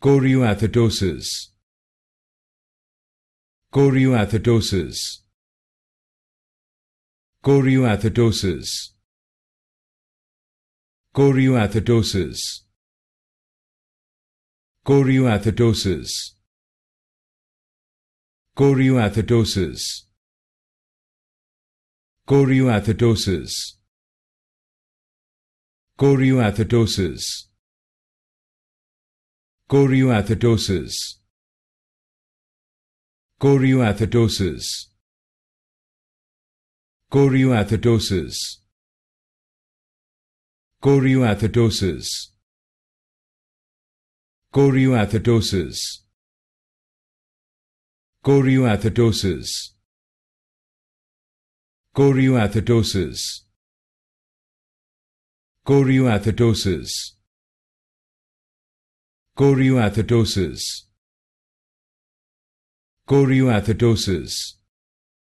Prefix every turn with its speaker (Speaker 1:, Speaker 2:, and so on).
Speaker 1: Choreoathetosis. Choreoathetosis. Choreoathetosis. Choreoathetosis. Choreoathetosis. Choreoathetosis. Choreoathetosis. Choreoathetosis. Choreoathetosis. Choreoathetosis. Choreoathetosis. Choreoathetosis. Choreoathetosis. Choreoathetosis. Choreoathetosis. Choreoathetosis. Choreoathetosis. Choreoathetosis.